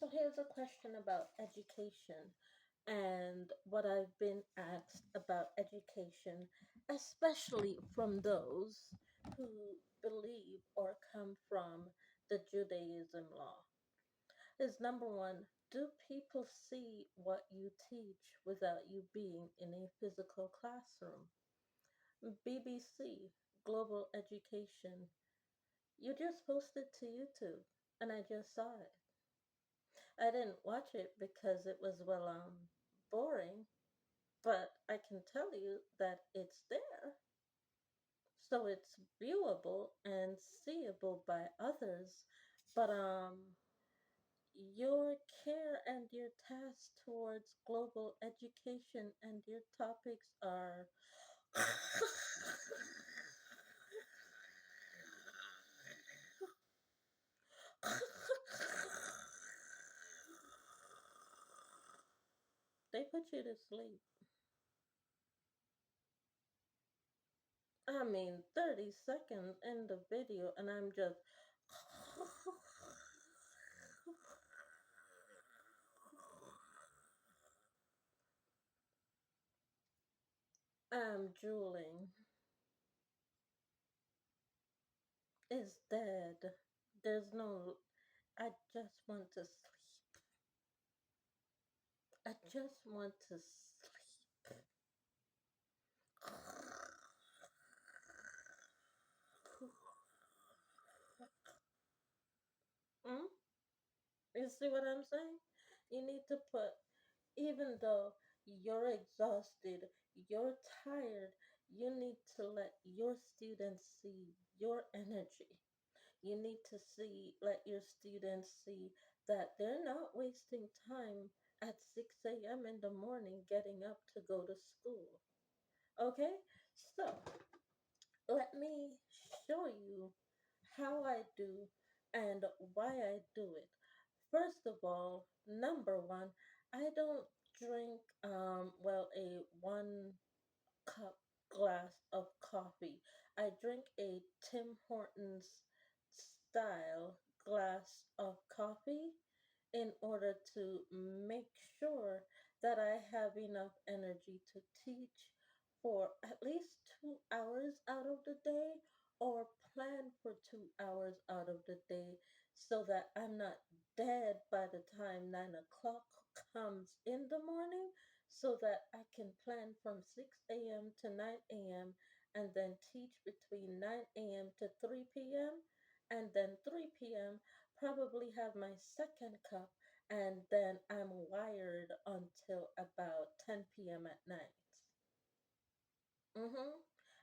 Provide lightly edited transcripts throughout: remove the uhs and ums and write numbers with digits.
So here's a question about education and what I've been asked about education, especially from those who believe or come from the Judaism law. Is number one, do people see what you teach without you being in a physical classroom? BBC, Global Education, you just posted to YouTube and I just saw it. I didn't watch it because it was, well, boring, but I can tell you that it's there. So it's viewable and seeable by others. But your care and your task towards global education and your topics are they put you to sleep. I mean, 30 seconds in the video, and I'm just. I'm drooling. It's dead. There's no. I just want to sleep. I just want to sleep. Hmm? You see what I'm saying? You need to put, even though you're exhausted, you're tired, you need to let your students see your energy. You need to let your students see that they're not wasting time at 6 a.m. in the morning getting up to go to school. Okay? So, let me show you how I do and why I do it. First of all, number one, I don't drink a 1 cup glass of coffee. I drink a Tim Hortons style glass of coffee in order to make sure that I have enough energy to teach for at least 2 hours out of the day or plan for 2 hours out of the day so that I'm not dead by the time 9 o'clock comes in the morning so that I can plan from 6 a.m. to 9 a.m. and then teach between 9 a.m. to 3 p.m. and then 3 p.m. probably have my second cup and then I'm wired until about 10 p.m. at night.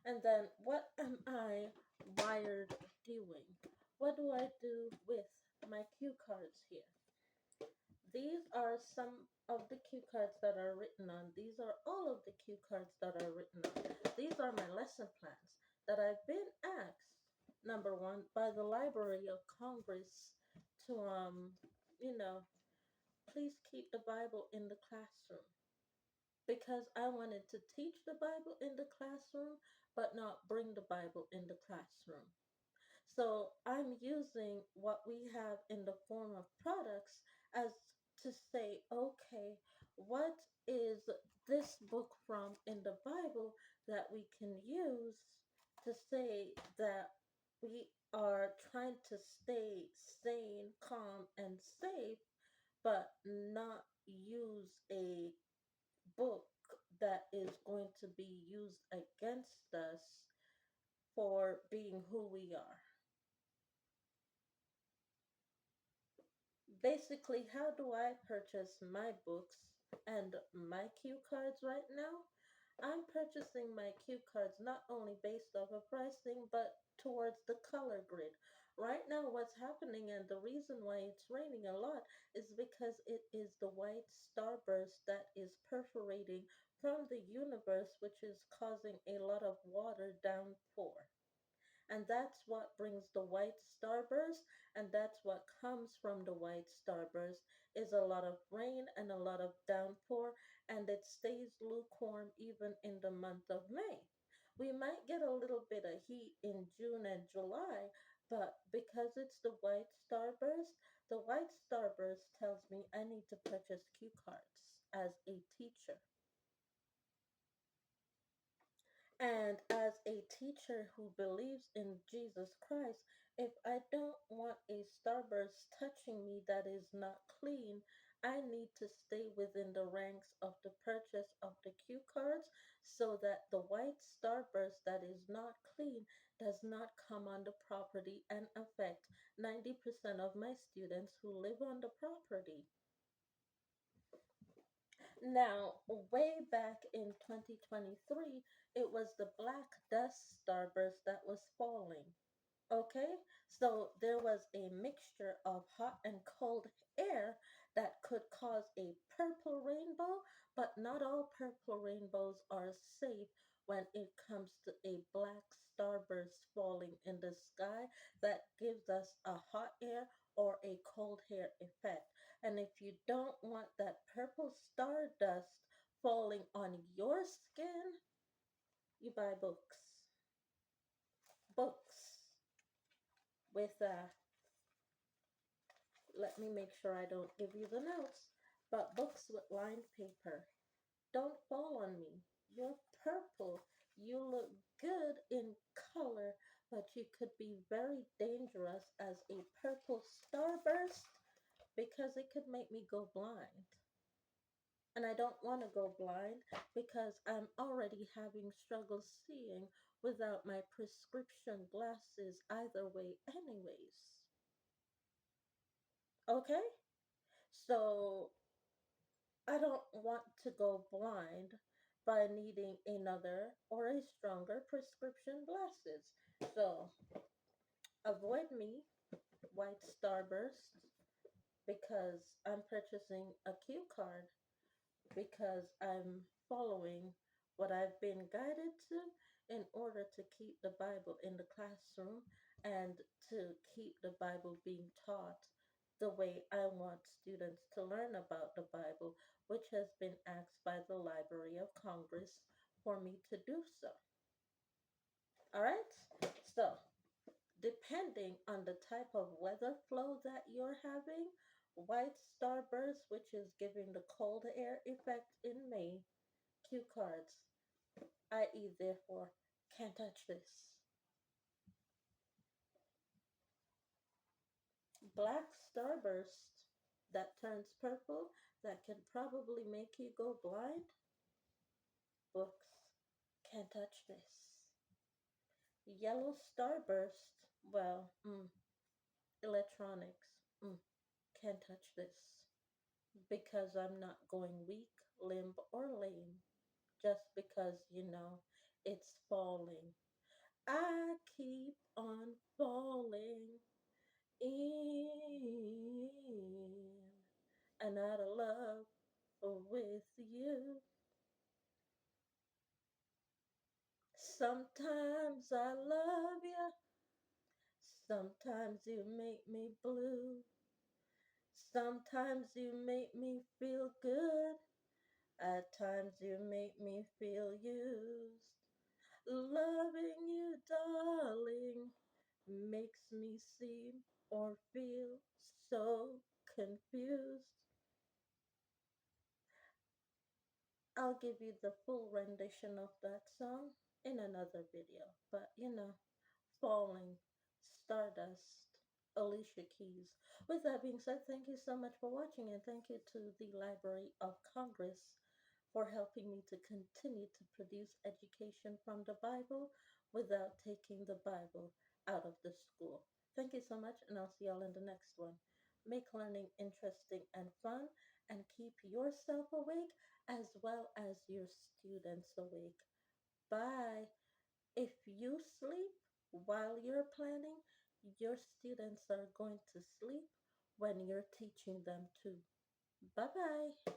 And then what am I wired doing? What do I do with my cue cards here? These are some of the cue cards that are written on. These are all of the cue cards that are written on. These are my lesson plans that I've been asked, number one, by the Library of Congress to, you know, please keep the Bible in the classroom because I wanted to teach the Bible in the classroom, but not bring the Bible in the classroom. So I'm using what we have in the form of products as to say, okay, what is this book from in the Bible that we can use to say that we are trying to stay sane, calm, and safe, but not use a book that is going to be used against us for being who we are. Basically, how do I purchase my books and my cue cards right now? I'm purchasing my cue cards not only based off of pricing, but towards the color grid. Right now, what's happening and the reason why it's raining a lot is because it is the white starburst that is perforating from the universe, which is causing a lot of water downpour. And that's what brings the white starburst, and that's what comes from the white starburst is a lot of rain and a lot of downpour, and it stays lukewarm even in the month of May. We might get a little bit of heat in June and July, but because it's the white starburst, The white starburst tells me I need to purchase cue cards as a teacher. And as a teacher who believes in Jesus Christ, if I don't want a starburst touching me that is not clean, I need to stay within the ranks of the purchase of the cue cards so that the white starburst that is not clean does not come on the property and affect 90% of my students who live on the property. Now, way back in 2023, it was the black dust starburst that was falling. Okay, so there was a mixture of hot and cold air that could cause a purple rainbow, but not all purple rainbows are safe when it comes to a black starburst falling in the sky that gives us a hot air or a cold air effect. And if you don't want that purple stardust falling on your skin, you buy books. Books with let me make sure I don't give you the notes, but books with lined paper. Don't fall on me. You're purple. You look good in color, but you could be very dangerous as a purple starburst because it could make me go blind. And I don't want to go blind because I'm already having struggles seeing without my prescription glasses either way, anyways. Okay? So I don't want to go blind by needing another or a stronger prescription glasses. So avoid me, white starburst, because I'm purchasing a cue card because I'm following what I've been guided to in order to keep the Bible in the classroom and to keep the Bible being taught the way I want students to learn about the Bible, which has been asked by the Library of Congress for me to do so. All right? So, depending on the type of weather flow that you're having, white starburst, which is giving the cold air effect in May, cue cards, i.e., therefore, can't touch this. Black starburst that turns purple that can probably make you go blind. Books, can't touch this. Yellow starburst, well, electronics, can't touch this. Because I'm not going weak, limp, or lame. Just because, it's falling. I keep on falling in and out of love with you. Sometimes I love you, sometimes you make me blue, sometimes you make me feel good, at times you make me feel used. Loving you, darling, makes me seem or feel so confused. I'll give you the full rendition of that song in another video. But Falling, Stardust, Alicia Keys. With that being said, thank you so much for watching and thank you to the Library of Congress for helping me to continue to produce education from the Bible without taking the Bible out of the school. Thank you so much, and I'll see y'all in the next one. Make learning interesting and fun, and keep yourself awake as well as your students awake. Bye. If you sleep while you're planning, your students are going to sleep when you're teaching them to. Bye bye.